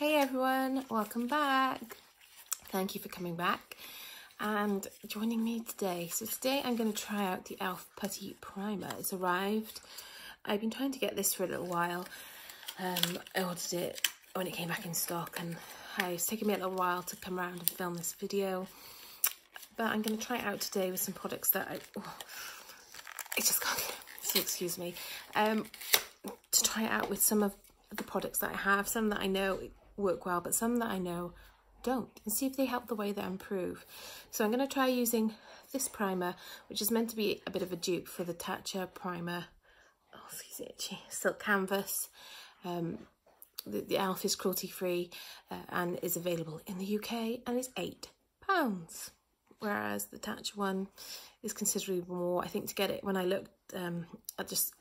Hey everyone, welcome back. Thank you for coming back and joining me today. So today I'm going to try out the e.l.f. Putty Primer. It's arrived. I've been trying to get this for a little while. I ordered it when it came back in stock and it's taken me a little while to come around and film this video. But I'm going to try it out today with some products that I just can't, so excuse me. To try it out with some of the products that I have, some that I know work well, but some that I know don't, and see if they help the way that I improve. So I'm going to try using this primer, which is meant to be a bit of a dupe for the Tatcha primer. Oh, excuse me, itchy. Silk Canvas. The e.l.f. is cruelty free and is available in the UK and is £8, whereas the Tatcha one is considerably more. I think to get it, when I looked, when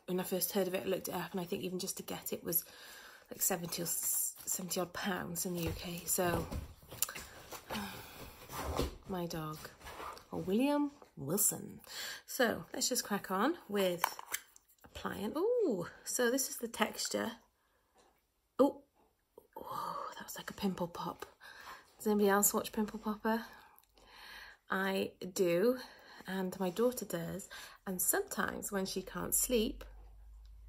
I first heard of it, I looked it up, and I think even just to get it was like 70 odd pounds in the UK. So my dog, or William Wilson. So let's just crack on with applying. Oh, so this is the texture. Oh, that was like a pimple pop. Does anybody else watch Pimple Popper? I do, and my daughter does, and sometimes when she can't sleep,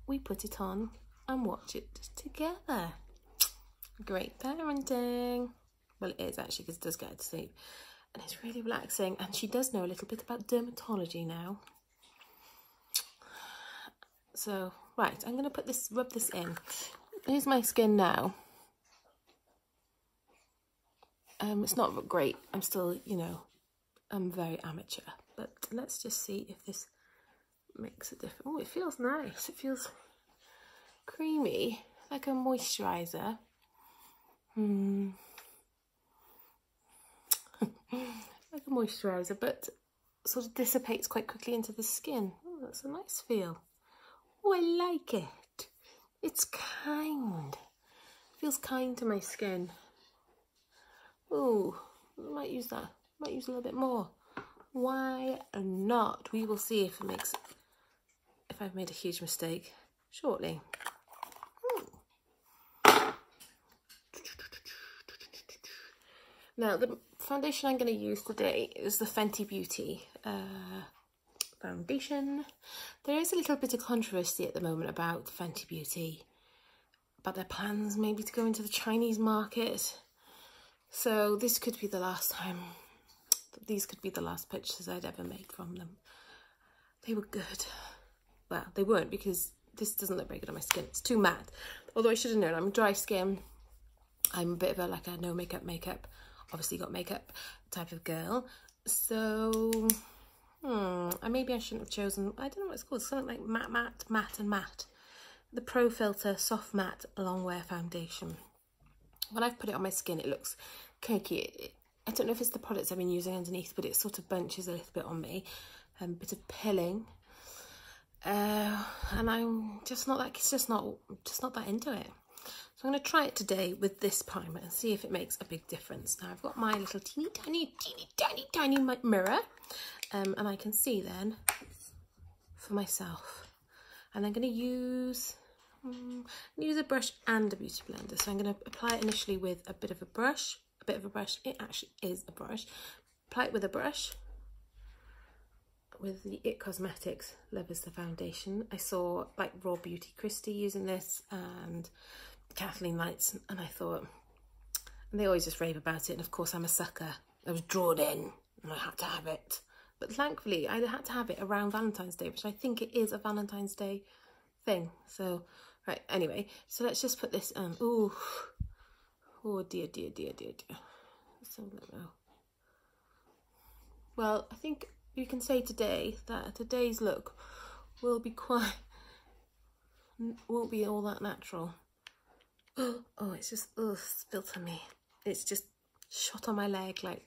we put it on and watch it together. Great parenting. Well, it is actually, because it does get her to sleep, and it's really relaxing, and she does know a little bit about dermatology now. So right, I'm going to rub this in. Here's my skin now. It's not great. I'm still, I'm very amateur, but let's just see if this makes a difference. Oh, it feels nice. It feels creamy, like a moisturiser. Like a moisturiser, but sort of dissipates quite quickly into the skin. Oh, that's a nice feel. Oh, I like it. It's kind. Feels kind to my skin. Oh, I might use that. Might use a little bit more. Why not? We will see if I've made a huge mistake shortly. Now, the foundation I'm going to use today is the Fenty Beauty foundation. There is a little bit of controversy at the moment about Fenty Beauty, about their plans maybe to go into the Chinese market. So this could be the last time. These could be the last pictures I'd ever made from them. They were good. Well, they weren't, because this doesn't look very good on my skin. It's too matte. Although I should have known, I'm dry skin. I'm a bit of a no makeup, obviously got makeup type of girl. So, maybe I shouldn't have chosen, I don't know what it's called, something like matte and matte. The Pro Filter Soft Matte Long Wear Foundation. When I've put it on my skin, it looks cakey. I don't know if it's the products I've been using underneath, but it sort of bunches a little bit on me. A bit of pilling. And I'm just not like, just not that into it. So I'm going to try it today with this primer and see if it makes a big difference. Now I've got my little teeny tiny mirror, and I can see then for myself. And I'm going to use a brush and a beauty blender. So I'm going to apply it initially with a bit of a brush. It actually is a brush. Apply it with a brush. With the It Cosmetics Love Is The Foundation. I saw like Raw Beauty Christy using this, and Kathleen Lights, and I thought, and they always just rave about it, and of course I'm a sucker. I was drawn in and I had to have it. But thankfully I had to have it around Valentine's Day, which I think it is a Valentine's Day thing. So right, anyway, so let's just put this on. Ooh. Oh dear. Let's have a look now. Well, I think you can say today that today's look won't be all that natural. Oh, it's just spilt on me. It's just shot on my leg like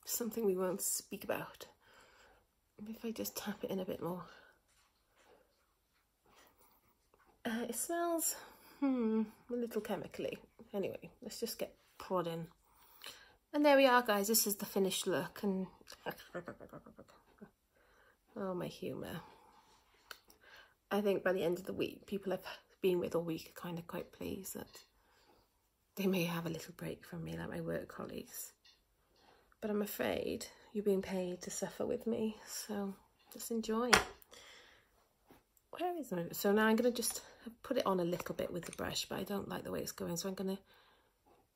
something we won't speak about. If I just tap it in a bit more. It smells a little chemically. Anyway, let's just get prodding. And there we are, guys. This is the finished look. And oh, my humour. I think by the end of the week, people I've been with all week are kind of quite pleased that they may have a little break from me, like my work colleagues. But I'm afraid you're being paid to suffer with me, so just enjoy. Where is it? So now I'm going to just put it on a little bit with the brush, but I don't like the way it's going, so I'm going to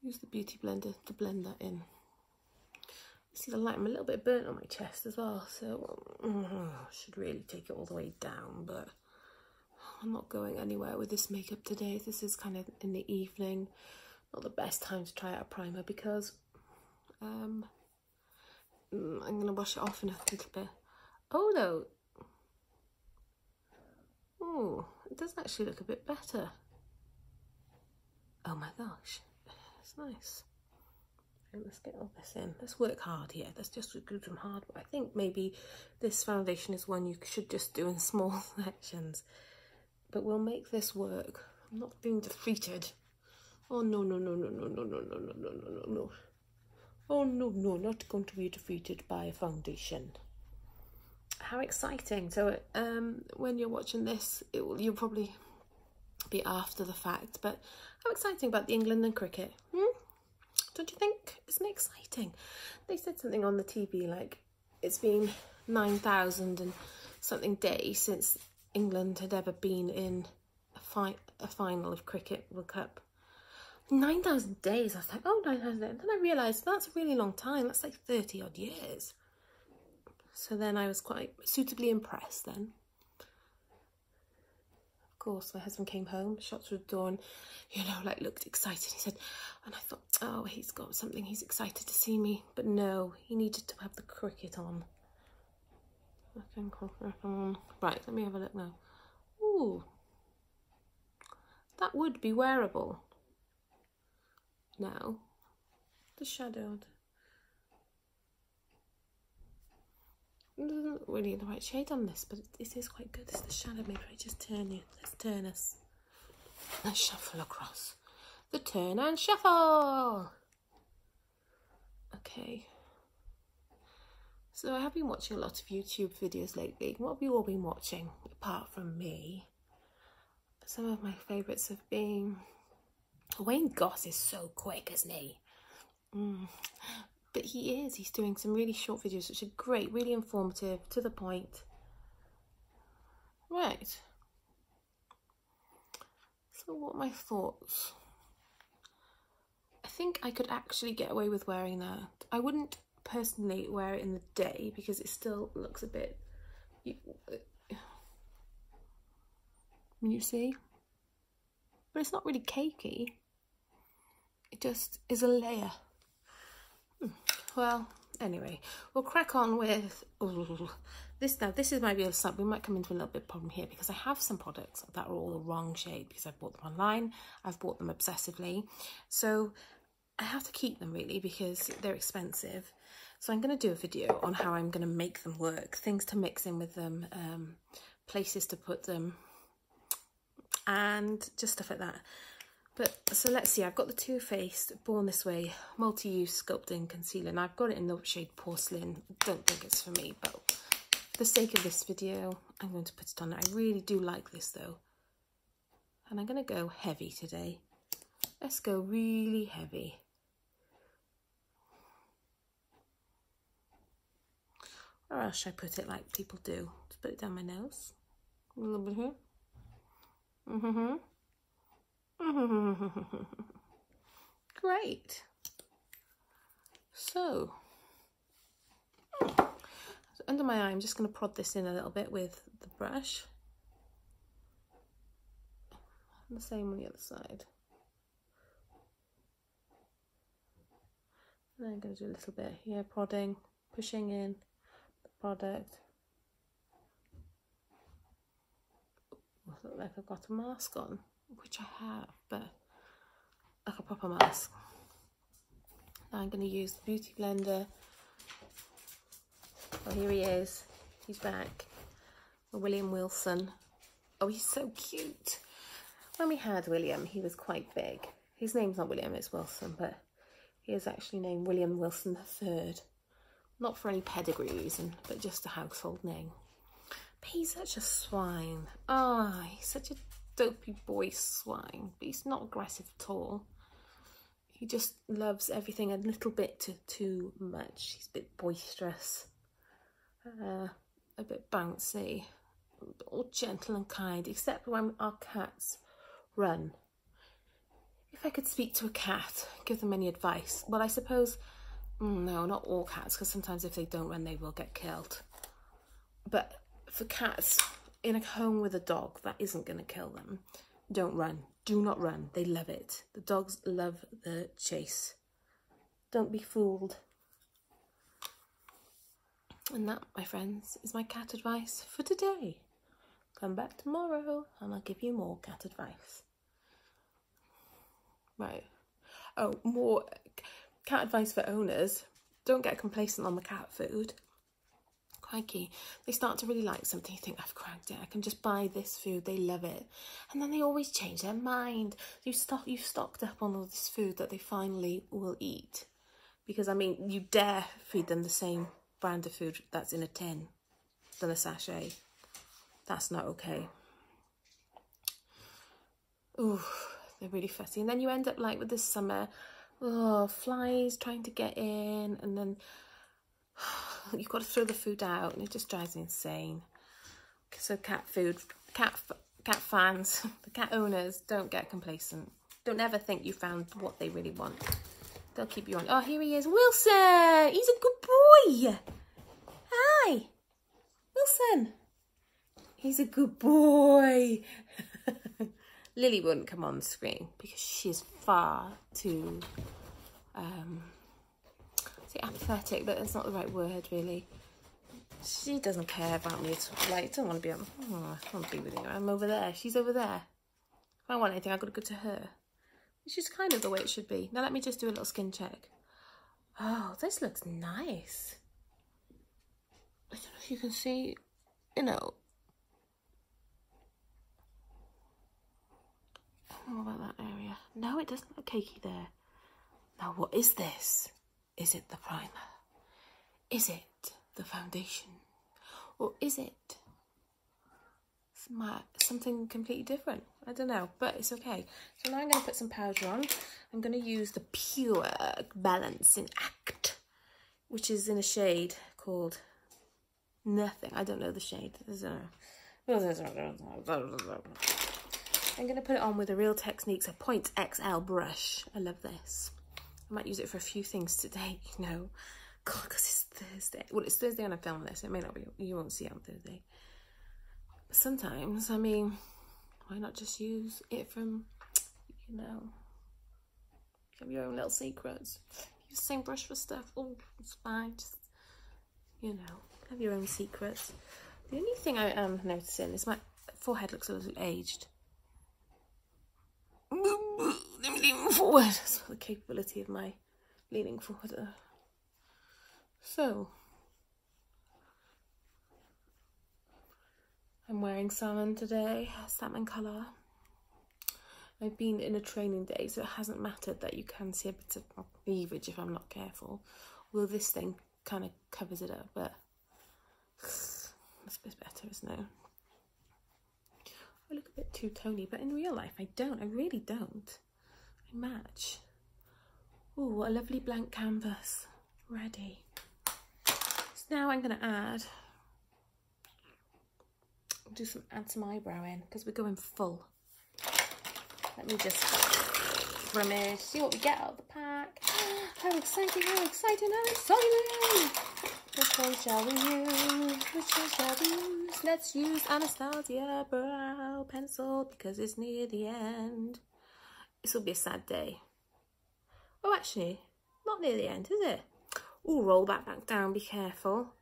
use the beauty blender to blend that in. See the light, I'm a little bit burnt on my chest as well, so I should really take it all the way down, but I'm not going anywhere with this makeup today. This is kind of in the evening, not the best time to try out a primer because I'm going to wash it off in a little bit. Oh no! Oh, it does actually look a bit better. Oh my gosh, it's nice. Let's get all this in. Let's work hard here. Let's just do some hard work. I think maybe this foundation is one you should just do in small sections. But we'll make this work. I'm not being defeated. Oh no, no, no, no, no, no, no, no, no, no, no, no, no. Oh no, no, not going to be defeated by a foundation. How exciting. So when you're watching this, you'll probably be after the fact, but how exciting about the England and cricket? Don't you think? Isn't it exciting? They said something on the TV like it's been 9,000 and something days since England had ever been in a final of Cricket World Cup. 9,000 days. I was like, oh, 9,000 days. And then I realised that's a really long time. That's like 30 odd years. So then I was quite suitably impressed then. Of course, my husband came home, shot through the door and, you know, like looked excited. He said, and I thought, oh, he's got something. He's excited to see me. But no, he needed to have the cricket on. Right, let me have a look now. Ooh, that would be wearable. Now, the shadowed. It doesn't look really the right shade on this, but it is quite good. It's the shadow. Maybe I just turn you. Let's turn us. Let's shuffle across. The turn and shuffle. Okay. So I have been watching a lot of YouTube videos lately. What have you all been watching, apart from me? Some of my favourites have been... Wayne Goss is so quick, isn't he? But he's doing some really short videos which are great, really informative, to the point. Right. So what are my thoughts? I think I could actually get away with wearing that. I wouldn't personally wear it in the day because it still looks a bit... You see? But it's not really cakey. It just is a layer. Well, anyway, we'll crack on with this now. This is might be a we might come into a little bit of problem here because I have some products that are all the wrong shade because I've bought them online. I've bought them obsessively. So I have to keep them really because they're expensive. So I'm going to do a video on how I'm going to make them work, things to mix in with them, places to put them, and just stuff like that. But so let's see, I've got the Too Faced Born This Way multi-use sculpting concealer, and I've got it in the shade Porcelain. Don't think it's for me, but for the sake of this video, I'm going to put it on. I really do like this though, and I'm going to go heavy today. Let's go really heavy. Or else should I put it like people do? Just put it down my nose, a little bit here. Great. So under my eye, I'm just going to prod this in a little bit with the brush. And the same on the other side. And then I'm going to do a little bit here, prodding, pushing in the product. I look like I've got a mask on, which I have, but like a proper mask. Now I'm going to use the Beauty Blender. Oh, here he is. He's back. William Wilson. Oh, he's so cute. When we had William, he was quite big. His name's not William, it's Wilson, but he is actually named William Wilson III. Not for any pedigree reason, but just a household name. But he's such a swine. Ah, he's such a dopey boy swine, but he's not aggressive at all. He just loves everything a little bit too much. He's a bit boisterous, a bit bouncy, all gentle and kind, except when our cats run. If I could speak to a cat, give them any advice, well, I suppose, no, not all cats, because sometimes if they don't run, they will get killed. But for cats in a home with a dog, that isn't going to kill them. Don't run. Do not run. They love it. The dogs love the chase. Don't be fooled. And that, my friends, is my cat advice for today. Come back tomorrow and I'll give you more cat advice. Right. Oh, more cat advice for owners. Don't get complacent on the cat food. Crikey, they start to really like something, you think, I've cracked it, I can just buy this food, they love it. And then they always change their mind. You've stocked up on all this food that they finally will eat. Because, I mean, you dare feed them the same brand of food that's in a tin than a sachet. That's not okay. Ooh, they're really fussy. And then you end up like with this summer, flies trying to get in, and then you've got to throw the food out, and it just drives me insane. So cat fans, the cat owners, don't get complacent. Don't ever think you found what they really want. They'll keep you on. Oh, here he is, Wilson. He's a good boy. Hi, Wilson. He's a good boy. Lily wouldn't come on the screen because she's far too apathetic, but that's not the right word, really. She doesn't care about me at all. Like, don't want to be on. Oh, I want to be with you. I'm over there. She's over there. If I want anything, I've got to go to her. Which is kind of the way it should be. Now let me just do a little skin check. Oh, this looks nice. I don't know if you can see, you know. What about that area? No, it doesn't look cakey there. Now, what is this? Is it the primer? Is it the foundation? Or is it something completely different? I don't know, but it's okay. So now I'm going to put some powder on. I'm going to use the Pure Balancing Act, which is in a shade called Nothing. I don't know the shade. I'm going to put it on with a Real Techniques, a Point XL brush. I love this. I might use it for a few things today, you know. God, because it's Thursday. Well, it's Thursday when I film this. It may not be. You won't see it on Thursday. But sometimes, I mean, why not just use it from, you know, have your own little secrets. Use the same brush for stuff. Oh, it's fine. Just, you know, have your own secrets. The only thing I am noticing is my forehead looks a little aged. Let me lean forward. That's the capability of my leaning forward. So, I'm wearing salmon today, salmon colour. I've been in a training day, so it hasn't mattered that you can see a bit of cleavage if I'm not careful. Although this thing kind of covers it up, but it's a bit better, isn't it? I look a bit two-tony, but in real life I don't. I really don't. I match. Ooh, what a lovely blank canvas. Ready. So now I'm going to add some eyebrow in, because we're going full. Let me just rummage, see what we get out of the pack. How exciting, how exciting, how exciting! Which one shall we use? Which one shall we use? Let's use Anastasia Brow Pencil because it's near the end. This will be a sad day. Oh, actually, not near the end, is it? Ooh, roll that back down, be careful.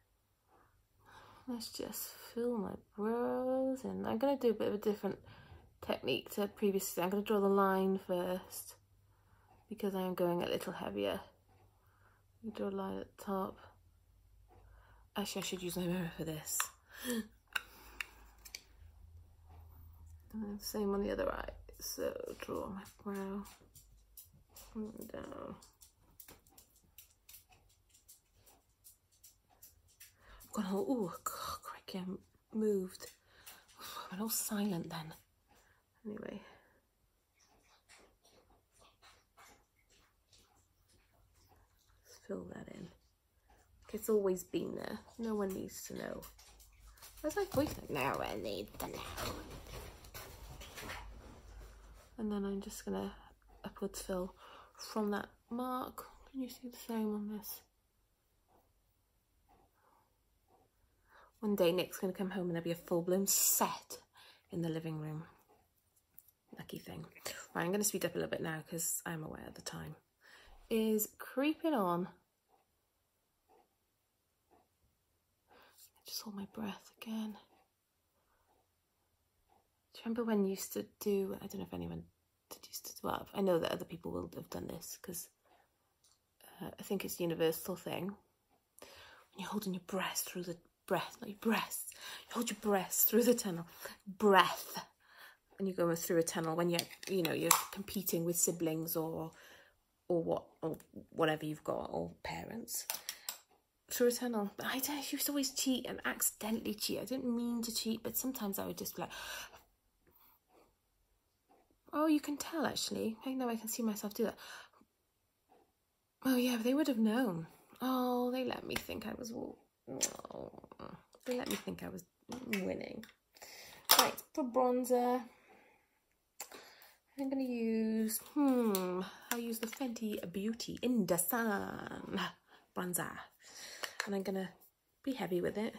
Let's just fill my brows in. I'm going to do a bit of a different technique to previously. I'm going to draw the line first because I am going a little heavier. Draw a line at the top. Actually, I should use my mirror for this. And same on the other eye. So draw my brow down. Got all, ooh, crikey, I moved. I went all silent then. Anyway. fill that in. It's always been there. No one needs to know. Where's my voice? No one needs to know. And then I'm just gonna upwards fill from that mark. Can you see the same on this? One day Nick's gonna come home and there'll be a full-blown set in the living room. Lucky thing. Right, I'm gonna speed up a little bit now because I'm aware the time is creeping on. Just hold my breath again. Do you remember when you used to do, I don't know if anyone used to do that. I know that other people will have done this because I think it's a universal thing. When you're holding your breath through the breath, not your breasts. You hold your breath through the tunnel. Breath. And you're going through a tunnel when you're competing with siblings or whatever you've got, or parents. Through a tunnel. But I used to always cheat and accidentally cheat. I didn't mean to cheat, but sometimes I would just be like, oh, you can tell actually. I know I can see myself do that. Oh yeah, but they would have known. Oh, they let me think I was they let me think I was winning. Right, for bronzer, I'm gonna use I'll use the Fenty Beauty in the Sun bronzer. And I'm gonna be heavy with it.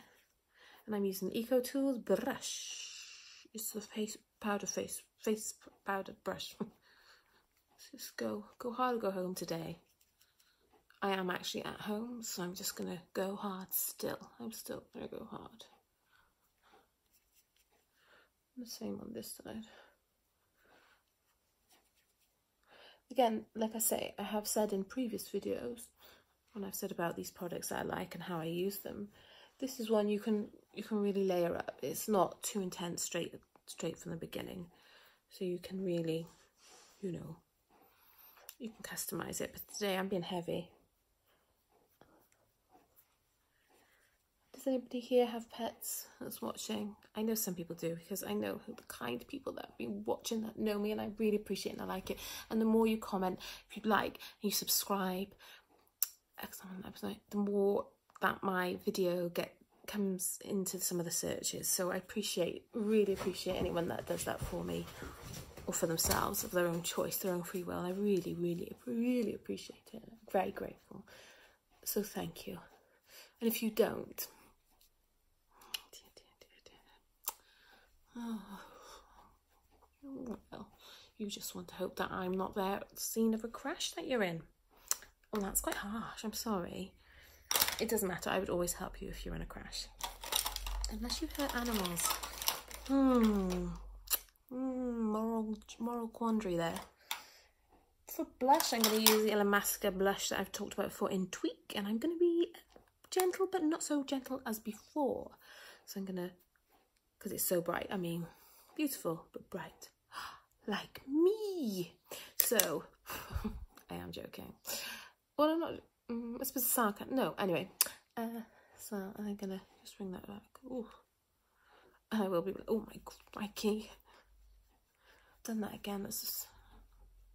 And I'm using Eco Tools brush. It's the face powder brush. Let's just go hard or go home today. I am actually at home, so I'm just gonna go hard still. I'm still gonna go hard. The same on this side. Again, like I say, I have said in previous videos, when I've said about these products that I like and how I use them, this is one you can really layer up. It's not too intense straight from the beginning, so you can really, you can customize it. But today I'm being heavy. Does anybody here have pets that's watching? I know some people do, because I know the kind of people that have been watching that know me, and I really appreciate it and I like it. And the more you comment, if you like, and you subscribe, the more that my video comes into some of the searches. So I really appreciate anyone that does that for me or for themselves, of their own choice, their own free will. I really, really, really appreciate it. I'm very grateful. So thank you. And if you don't, well, you just want to hope that I'm not there at the scene of a crash that you're in. Well, that's quite harsh. I'm sorry. It doesn't matter. I would always help you if you're in a crash. Unless you hurt animals. Moral quandary there. For blush, I'm going to use the Illamasqua blush that I've talked about before in Tweak. And I'm going to be gentle, but not so gentle as before. So I'm going to, because it's so bright. I mean, beautiful, but bright. Like me. So, I am joking. Well, I'm not, I suppose sarcasm. No, anyway. So I'm gonna just bring that back. Ooh. I will be, oh my crikey. Done that again. Let's just,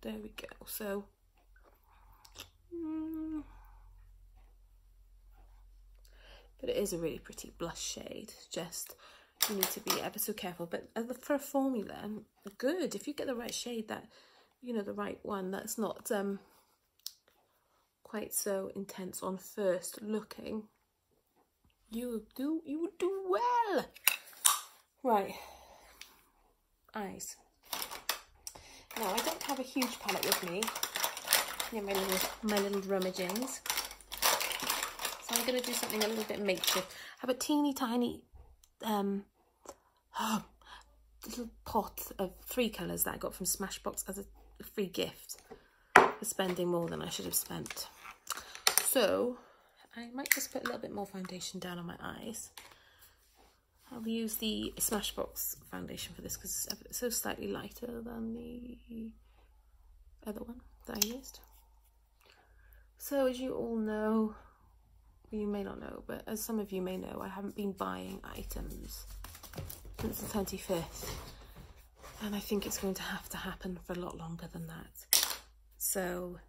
there we go. So, but it is a really pretty blush shade. Just, you need to be ever so careful. But for a formula, good. If you get the right shade, that, the right one, that's not, quite so intense on first looking, you would do well. Right, eyes. Now I don't have a huge palette with me. Yeah, my little rummagings. So I'm gonna do something a little bit makeshift. I have a teeny tiny little pot of 3 colours that I got from Smashbox as a free gift for spending more than I should have spent. So I might just put a little bit more foundation down on my eyes. I'll use the Smashbox foundation for this because it's so slightly lighter than the other one that I used. So as you all know, you may not know, but as some of you may know, I haven't been buying items since the 25th. And I think it's going to have to happen for a lot longer than that. So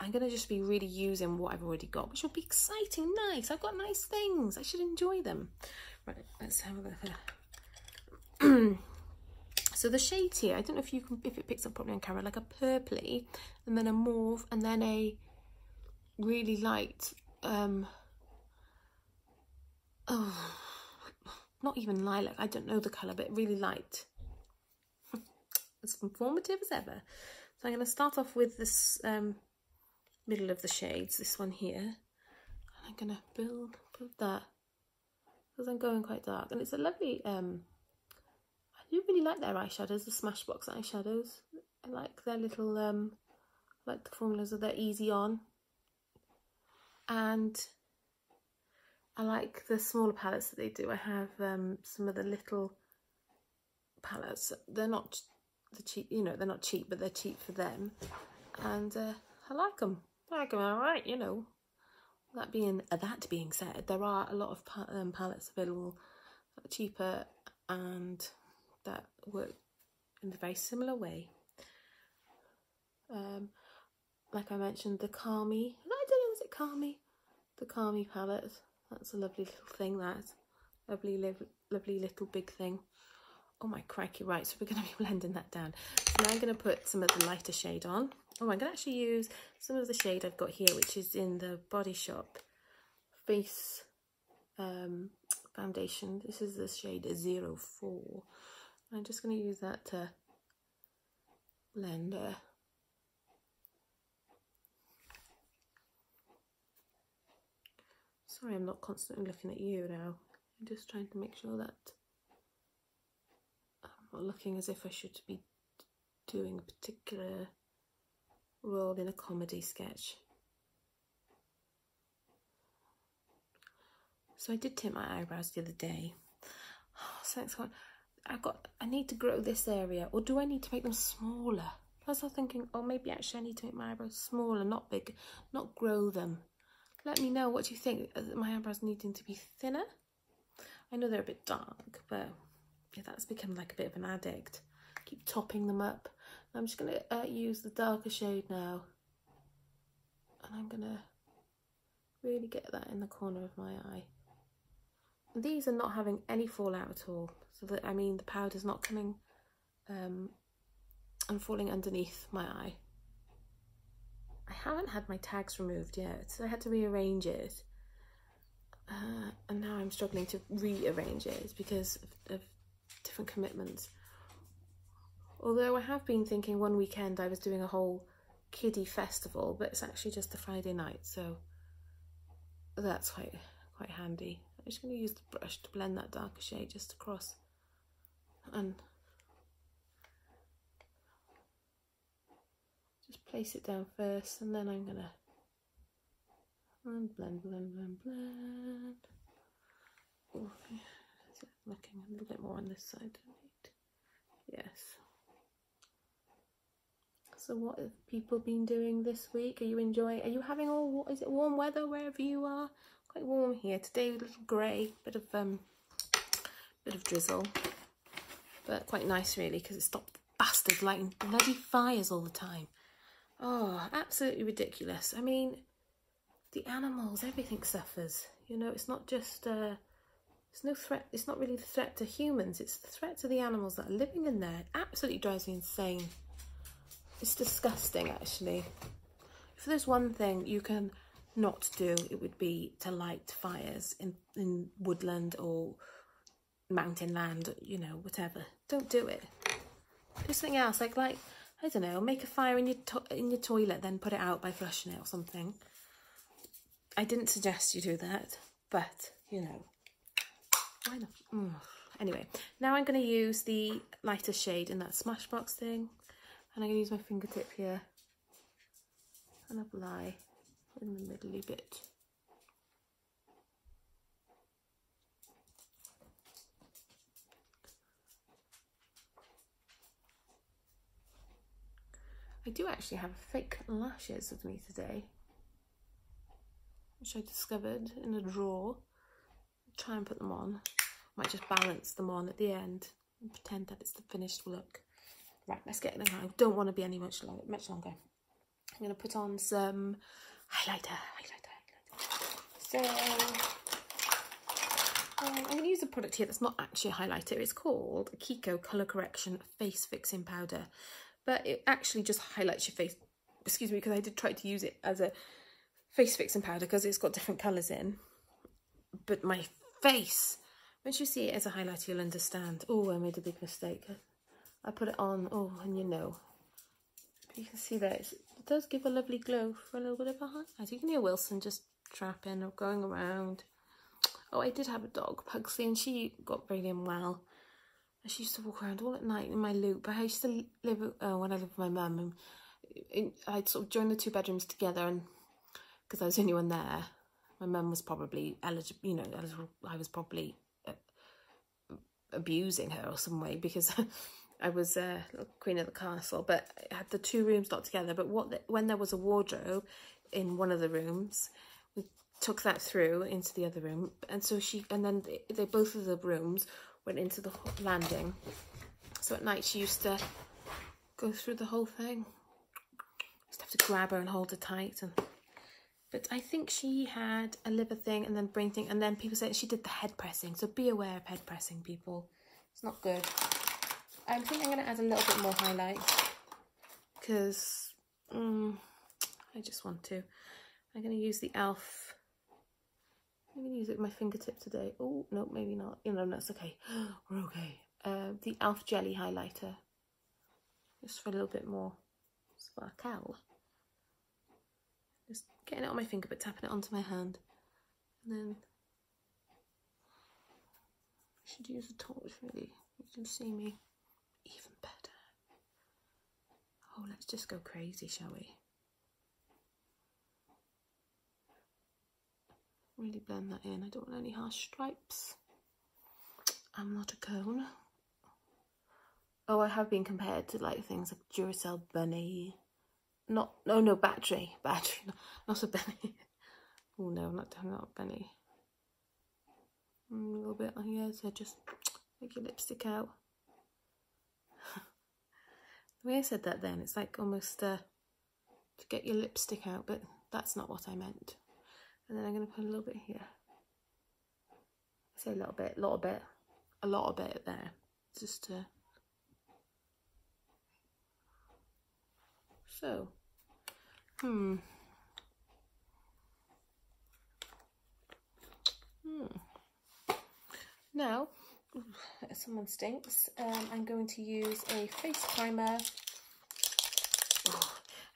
I'm going to just be really using what I've already got, which will be exciting, nice. I've got nice things. I should enjoy them. Right, let's have a look here. So the shades here, I don't know if it picks up properly on camera, like a purpley, and then a mauve, and then a really light, oh, not even lilac, I don't know the colour, but really light. As informative as ever. So I'm going to start off with this middle of the shades, this one here. And I'm going to build that, because I'm going quite dark. And it's a lovely, I do really like their eyeshadows, the Smashbox eyeshadows. I like their little, like the formulas of their easy on. And I like the smaller palettes that they do. I have some of the little palettes. They're not the cheap, you know, they're not cheap, but they're cheap for them. And I like them. I like them all right, you know. That being said, there are a lot of palettes available that are cheaper and that work in a very similar way. Like I mentioned, the Calmy, I don't know, is it Calmy? The Calmy palette. That's a lovely little thing, that. Lovely little big thing. Oh my crikey, right, so we're going to be blending that down. So now I'm going to put some of the lighter shade on. Oh, I'm going to actually use some of the shade I've got here, which is in the Body Shop Face Foundation. This is the shade 04. I'm just going to use that to blend Sorry, I'm not constantly looking at you now. I'm just trying to make sure that I'm not looking as if I should be doing a particular role in a comedy sketch. So I did tint my eyebrows the other day. Oh, so it's I need to grow this area, or do I need to make them smaller? Plus I'm thinking, oh, maybe actually I need to make my eyebrows smaller, not big, not grow them. Let me know, what do you think? Are my eyebrows needing to be thinner? I know they're a bit dark, but yeah, that's become like a bit of an addict. Keep topping them up. I'm just going to use the darker shade now. And I'm going to really get that in the corner of my eye. And these are not having any fallout at all. So that, I mean, the powder's not coming and falling underneath my eye. I haven't had my tags removed yet, so I had to rearrange it. And now I'm struggling to rearrange it because of different commitments. Although I have been thinking one weekend I was doing a whole kiddie festival, but it's actually just a Friday night, so that's quite handy. I'm just going to use the brush to blend that darker shade just across and just place it down first, and then I'm going to blend. Oh, is it looking a little bit more on this side? Yes. So what have people been doing this week? Are you having is it warm weather wherever you are? Quite warm here today, a little grey, bit of drizzle, but quite nice really, because it stopped the bastard lighting bloody fires all the time. Oh, absolutely ridiculous. I mean, the animals, everything suffers. You know, it's not just it's no threat. It's not really the threat to humans. It's the threat to the animals that are living in there. It absolutely drives me insane. It's disgusting, actually. If there's one thing you can not do, it would be to light fires in woodland or mountain land, you know, whatever. Don't do it. Do something else, like I don't know, make a fire in your toilet, then put it out by flushing it or something. I didn't suggest you do that, but you know, why not? Anyway, now I'm going to use the lighter shade in that Smashbox thing, and I'm going to use my fingertip here and apply in the middly bit. I do actually have fake lashes with me today, which I discovered in a drawer. I'll try and put them on. Might just balance them on at the end and pretend that it's the finished look. Right, let's get it on. I don't want to be any much longer. I'm going to put on some highlighter. So I'm going to use a product here that's not actually a highlighter. It's called Kiko Colour Correction Face Fixing Powder, but it actually just highlights your face. Excuse me, because I did try to use it as a face fixing powder because it's got different colours in. But my face, once you see it as a highlighter, you'll understand. Oh, I made a big mistake. I put it on, oh, and you know. You can see that it does give a lovely glow for a little bit of a highlight. You can hear Wilson just trapping or going around. Oh, I did have a dog, Pugsley, and she got really unwell. She used to walk around all at night in my loop. I used to live, when I lived with my mum, I'd sort of joined the 2 bedrooms together, and because I was the only one there, my mum was probably eligible, you know, I was probably abusing her or some way because I was queen of the castle, but I had the 2 rooms not together. But when there was a wardrobe in one of the rooms, we took that through into the other room, and so then they both of the rooms went into the landing. So at night she used to go through the whole thing. Just have to grab her and hold her tight. But I think she had a liver thing and then brain thing, and then people said she did the head pressing. So be aware of head pressing, people. It's not good. I think I'm going to add a little bit more highlight because I just want to. I'm going to use the e.l.f. I'm going to use it with my fingertip today. Oh, no, maybe not. You know, that's okay. We're okay. The e.l.f. Jelly Highlighter. Just for a little bit more sparkle. Just getting it on my finger but tapping it onto my hand. And then I should use a torch really. You can see me even better. Oh, let's just go crazy, shall we? Really blend that in. I don't want any harsh stripes. I'm not a cone. Oh, I have been compared to like things like Duracell Bunny. No, battery, not a Bunny. Oh no, not Bunny. A little bit on here to just make your lipstick out. The way I said that then, it's like almost to get your lipstick out, but that's not what I meant. And then I'm going to put a little bit here. I say a lot of bit there, just to. So, Now, someone stinks. I'm going to use a face primer.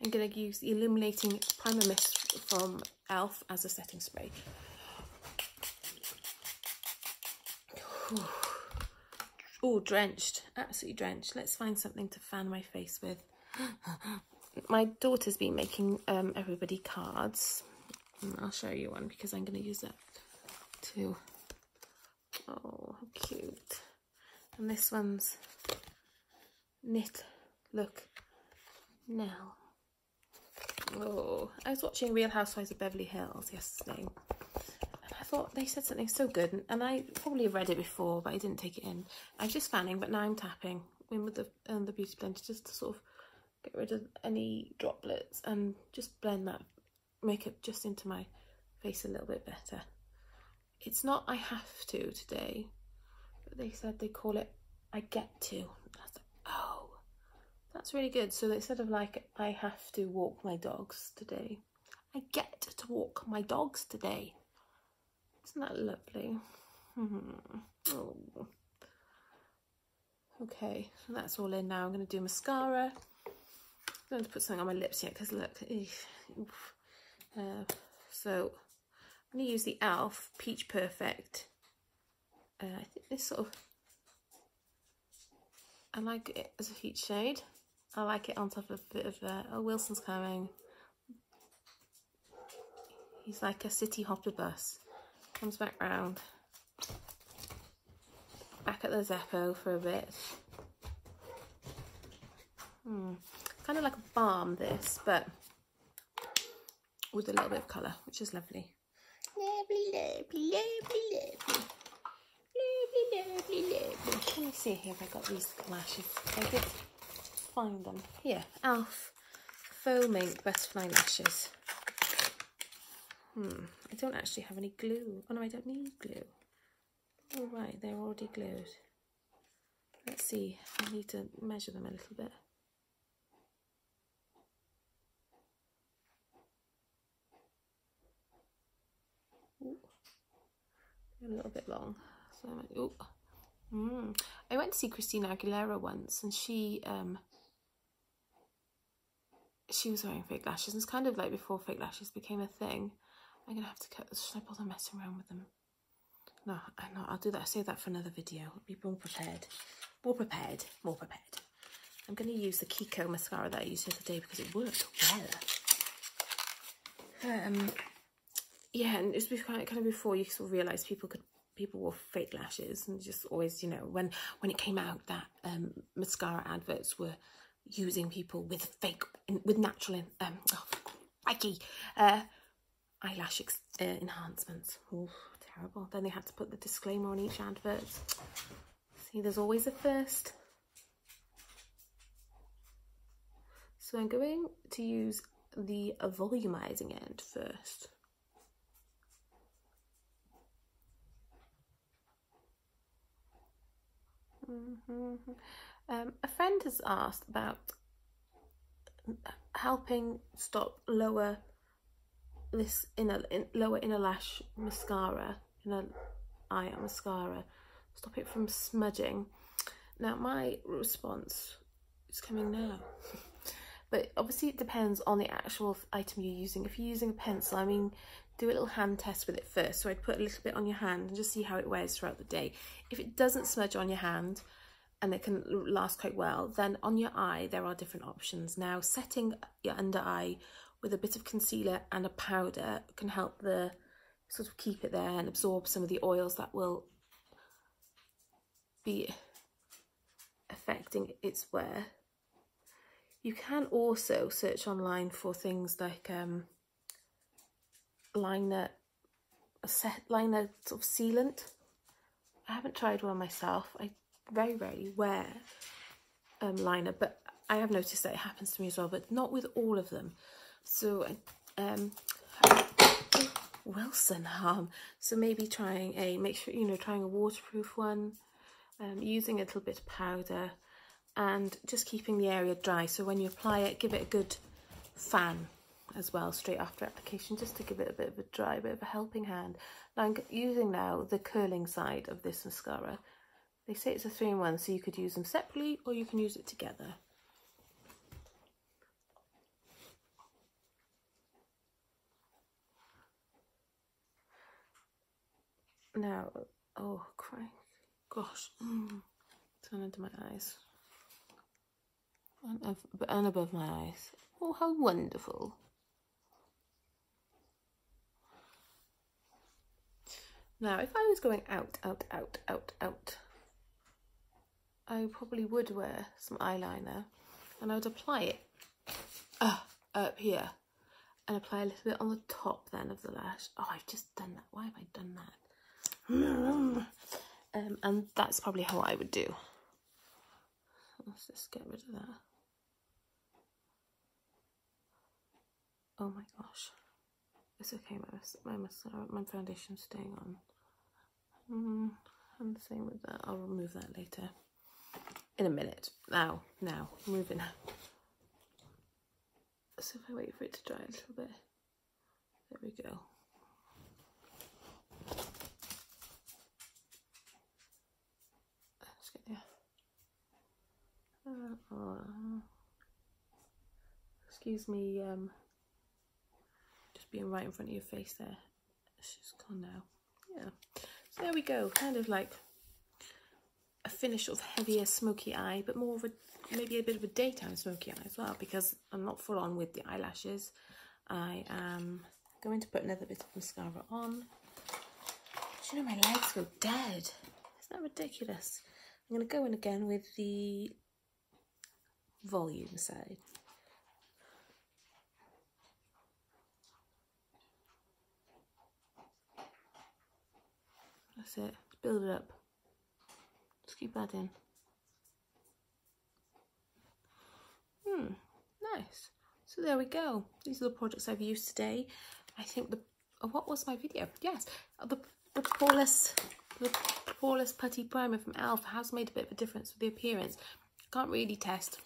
I'm going to use the Illuminating Primer Mist from e.l.f. as a setting spray. Oh, drenched, absolutely drenched. Let's find something to fan my face with. My daughter's been making everybody cards. I'll show you one because I'm going to use that too. Oh, how cute. And this one's knit. Look. Now. Oh, I was watching Real Housewives of Beverly Hills yesterday. And I thought they said something so good. And I probably read it before, but I didn't take it in. I was just fanning, but now I'm tapping in with the beauty blender just to sort of get rid of any droplets and just blend that makeup just into my face a little bit better. It's not I have to today, but they said they call it I get to. I was like, oh, that's really good. So instead of like I have to walk my dogs today, I get to walk my dogs today. Isn't that lovely? Oh. Okay, so that's all in now. I'm going to do mascara. I'm going to put something on my lips yet because look. So I'm going to use the e.l.f. Peach Perfect. I think this sort of, I like it as a peach shade. I like it on top of a bit of, oh, Wilson's coming. He's like a city hopper bus. Comes back round. Back at the Zeppo for a bit. Kind of like a balm, this, but with a little bit of colour, which is lovely. Lovely, lovely, lovely, lovely. Lovely, lovely, lovely. Let me see here if I got these lashes. I did find them. Here, e.l.f. foaming butterfly lashes. I don't actually have any glue. Oh no, I don't need glue. All right, they're already glued. Let's see, I need to measure them a little bit. Ooh. They're a little bit long. So I went to see Christina Aguilera once, and she was wearing fake lashes. And it's kind of like before fake lashes became a thing. I'm gonna have to cut this. Should I bother messing around with them? No, I'm not. I'll do that. I'll save that for another video. Be more prepared. More prepared. More prepared. I'm going to use the Kiko mascara that I used the other day because it worked well. Yeah, and it's kind of before you sort of realise people wore fake lashes, and just always, you know, when it came out that mascara adverts were using people with natural eyelash enhancements. Ooh, terrible. Then they had to put the disclaimer on each advert. See, there's always a first. So I'm going to use the volumizing end first. A friend has asked about helping stop lower inner lash mascara, inner eye mascara, stop it from smudging. Now my response is coming now. But obviously it depends on the actual item you're using. If you're using a pencil, I mean, do a little hand test with it first. So I'd put a little bit on your hand and just see how it wears throughout the day. If it doesn't smudge on your hand and it can last quite well, then on your eye there are different options. Now, setting your under eye with a bit of concealer and a powder can help the sort of keep it there and absorb some of the oils that will be affecting its wear. You can also search online for things like liner sort of sealant. I haven't tried one myself. I very rarely wear liner, but I have noticed that it happens to me as well, but not with all of them. So Wilson harm. So maybe trying trying a waterproof one, using a little bit of powder, and just keeping the area dry. So when you apply it, give it a good fan as well straight after application, just to give it a bit of a helping hand. Now I'm using now the curling side of this mascara. They say it's a 3-in-1, so you could use them separately or you can use it together. Now, oh Christ, gosh, turn into my eyes. And above my eyes. Oh, how wonderful. Now, if I was going out, I probably would wear some eyeliner, and I would apply it up here, and apply a little bit on the top then of the lash. Oh, I've just done that. Why have I done that? And that's probably how I would do. Let's just get rid of that. Oh my gosh, it's okay. My mascara, my foundation's staying on. And the same with that. I'll remove that later. In a minute. Now, moving. So if I wait for it to dry a little bit, there we go. Let's get excuse me. Just being right in front of your face there. It's just gone now. Yeah. So there we go. Kind of like a finish of heavier smoky eye, but more of maybe a bit of a daytime smoky eye as well, because I'm not full on with the eyelashes. I am going to put another bit of mascara on. Do you know my legs go dead? Isn't that ridiculous? I'm going to go in again with the volume side. That's it. Let's build it up. Just keep that in. Nice. So there we go. These are the products I've used today. I think what was my video? Yes, the poreless putty primer from e.l.f. has made a bit of a difference with the appearance. I can't really test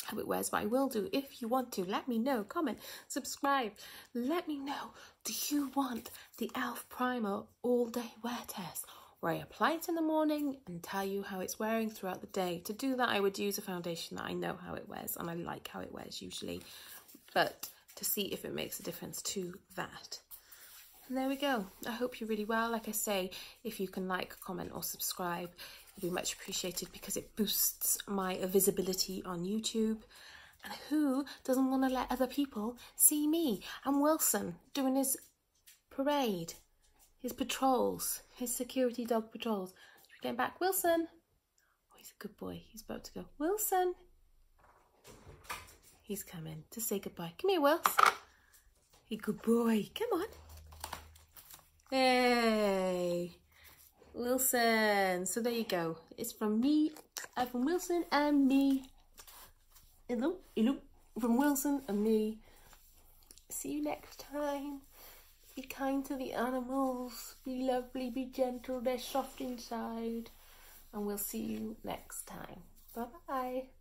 how it wears, but I will do. If you want to, let me know. Comment, subscribe. Let me know. Do you want the e.l.f. primer all day wear test, where I apply it in the morning and tell you how it's wearing throughout the day? To do that, I would use a foundation that I know how it wears and I like how it wears usually, but to see if it makes a difference to that. And there we go. I hope you're really well. Like I say, if you can like, comment or subscribe, it'd be much appreciated because it boosts my visibility on YouTube. And who doesn't want to let other people see me and Wilson doing his parade, his patrols, his security dog patrols? Should we get back? Wilson! Oh, he's a good boy. He's about to go. Wilson! He's coming to say goodbye. Come here, Wilson. Hey, good boy. Come on. Hey, Wilson. So there you go. It's from me, from Wilson and me. Hello, hello. From Wilson and me. See you next time. Be kind to the animals. Be lovely, be gentle. They're soft inside. And we'll see you next time. Bye-bye.